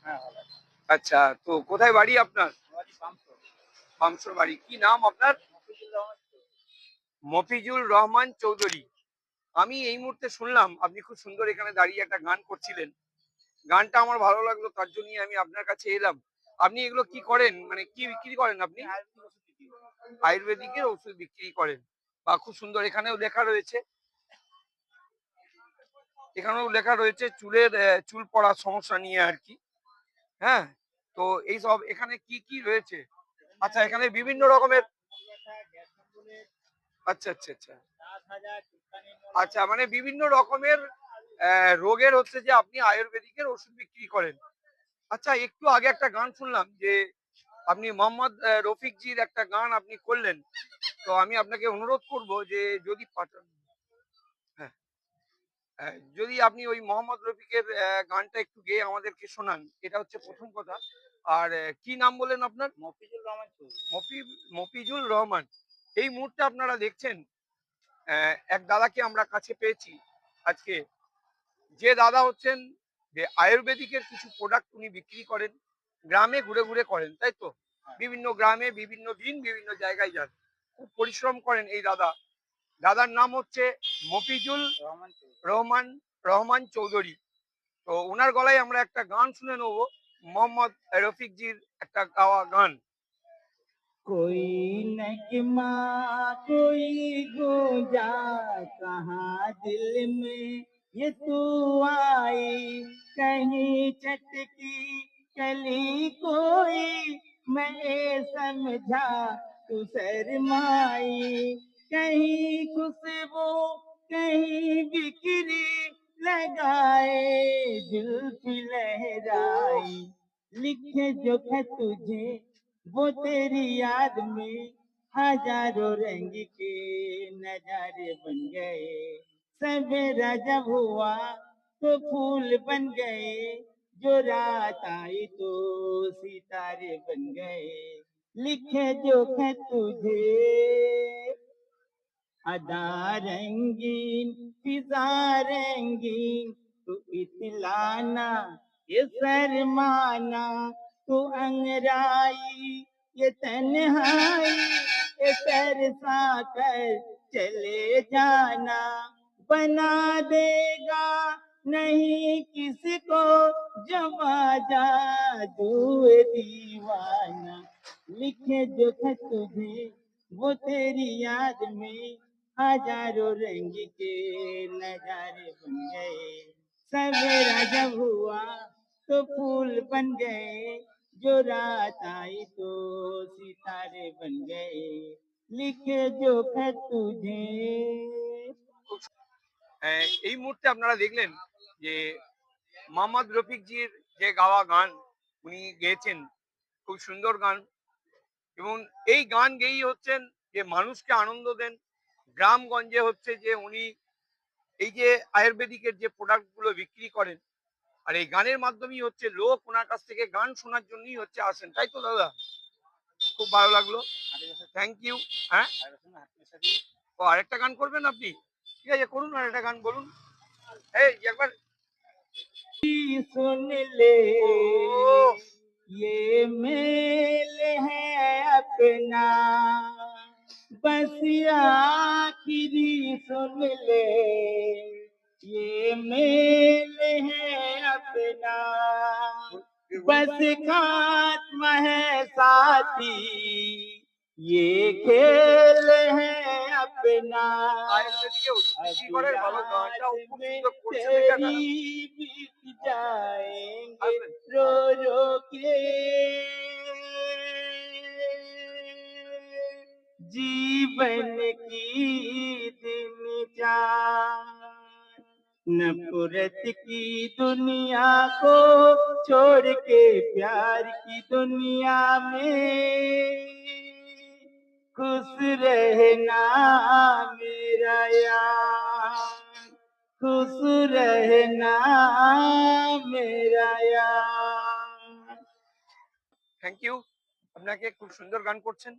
হ্যাঁ, ভালো আছি। আচ্ছা, তো কোথায় বাড়ি আপনার? আমারই পাম্পশো। পামশোর বাড়ি। কি নাম আপনার? মফিজুল রহমান তো। মফিজুল রহমান চৌধুরী। আমি এই মুহূর্তে শুনলাম আপনি খুব সুন্দর এখানে দাঁড়িয়ে একটা গান করছিলেন। গানটা আমার ভালো লাগলো, তার জন্যই আমি আপনার কাছে এলাম। আপনি এগুলো কি করেন? মানে কি বিক্রি করেন আপনি? আমি আয়ুর্বেদিক ওষুধ বিক্রি করি। আয়ুর্বেদিকের ওষুধ বিক্রি করেন। বা খুব সুন্দর, এখানেও লেখা রয়েছে, এখানেও লেখা রয়েছে চুলের চুল পড়ার সমস্যা নিয়ে আর কি। হ্যাঁ, তো এইসব এখানে কি কি রয়েছে? এখানে আচ্ছা, এখানে বিভিন্ন মাথা রকমের। ব্যথা, গ্যাস অম্বলের, আচ্ছা আচ্ছা আচ্ছা। দাঁত হাজা, চুলকানি, মলম। আচ্ছা, মানে বিভিন্ন রকমের রোগের হচ্ছে যে আপনি আয়ুর্বেদিকের ওষুধ বিক্রি করেন। আচ্ছা, একটু আগে একটা গান শুনলাম যে আপনি মোহাম্মদ রফিকজির একটা গান আপনি করলেন। তো আমি আপনাকে অনুরোধ করব যে যদি পাঠান, হ্যাঁ, যদি আপনি ওই মোহাম্মদ রফিকের গানটা একটু গেয়ে আমাদেরকে শোনান, এটা হচ্ছে প্রথম কথা। আর কি নাম বললেন আপনার? মফিজুল রহমান চৌধুরী। মফিজুল রহমান। এই মুহূর্তে আপনারা দেখছেন এক দাদাকে আমরা কাছে পেয়েছি আজকে, যে দাদা হচ্ছেন যে আয়ুর্বেদিকের কিছু প্রোডাক্ট উনি বিক্রি করেন, গ্রামে ঘুরে ঘুরে করেন, তাই তো? হ্যাঁ, বিভিন্ন গ্রামে বিভিন্ন দিন বিভিন্ন জায়গায় যান, খুব পরিশ্রম করেন এই দাদা। দাদার নাম হচ্ছে মফিজুল রহমান চৌধুরী। রহমান রহমান চৌধুরী। তো ওনার গলায় আমরা একটা গান শুনে নেবো, মোহাম্মদ রফিকজির একটা গাওয়া গান। कोई नगमा, कोई गूंजा, कहाँ दिल में ये तू आई, कहीं चटकी कली कोई, मैं समझा तू शर्माई, कहीं खुशबू कहीं बिक्री लगाए, जुल्फी लहराई, लिखे जो खत तुझे वो तेरी याद में हजारों रंग के नजारे बन गए, सवेरा जब हुआ तो फूल बन गए, जो रात आई तो सितारे बन गए, लिखे जो खत तुझे अदा रंगीन, फिजा रंगीन, तू इतलाना ये शर्माना, तू अंगराई ये तन्हाई, ये तरसा कर चले जाना, बना देगा नहीं किसको जवा जादू दीवाना, लिखे जो खत तुझे वो तेरी याद में हजारों रंग के नजारे बन गए, सवेरा जब हुआ तो फूल बन गए, जो रात आई तो सितारे बन गए, लिखे जो खत तुझे। এই মুহূর্তে আপনারা দেখলেন যে মোহাম্মদ রফিকজির যে গাওয়া গান উনি গেয়েছেন, খুব সুন্দর গান। এবং এই গান গেয়েই হচ্ছেন যে মানুষকে আনন্দ দেন। গ্রামগঞ্জে হচ্ছে যে উনি এই যে আয়ুর্বেদিকের যে প্রোডাক্ট গুলো বিক্রি করেন, আর এই গানের মাধ্যমেই হচ্ছে লোক ওনার কাছ থেকে গান শোনার জন্যই হচ্ছে আসেন, তাই তো দাদা? খুব ভালো লাগলো, থ্যাংক ইউ। হ্যাঁ, ও আরেকটা গান করবেন আপনি? ঠিক আছে, করুন, আরেকটা গান বলুন। এই একবার। सुन ले ও, ये मेल है अपना, बस आखिरी सुन ले ये मेल है अपना, बस खात्मा है साथी ये खेल है अपना, আয়ুর্বেদিকে ওষুধ अब বিক্রি করেন, ভালো গানটা याद খুব में সুন্দর করছেন এখানে। तेरी बीत जाएंगे আসবেন। रो रो के, जीवन की दिन चार, नफरत की दुनिया को छोड़ के प्यार की दुनिया में खुश रहना मेरा यार, खुश रहना मेरा यार। থ্যাংক ইউ আপনাকে, খুব সুন্দর গান করছেন।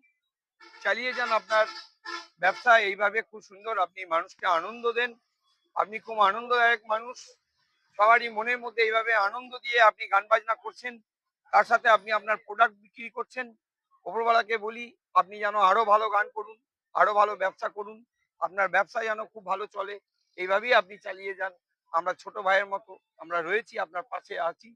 চালিয়ে যান আপনার ব্যবসা এইভাবে, খুব সুন্দর, আপনি মানুষকে আনন্দ দেন। আপনি খুব আনন্দদায়ক মানুষ। সবারই মনের মধ্যে এইভাবে আনন্দ দিয়ে আপনি গান বাজনা করছেন, তার সাথে আপনি আপনার প্রোডাক্ট বিক্রি করছেন। ওপরওয়ালাকে বলি আপনি যেন আরো ভালো গান করুন, আরো ভালো ব্যবসা করুন, আপনার ব্যবসা যেন খুব ভালো চলে। এইভাবেই আপনি চালিয়ে যান। আমরা ছোট ভাইয়ের মতো আমরা রয়েছি, আপনার পাশে আছি।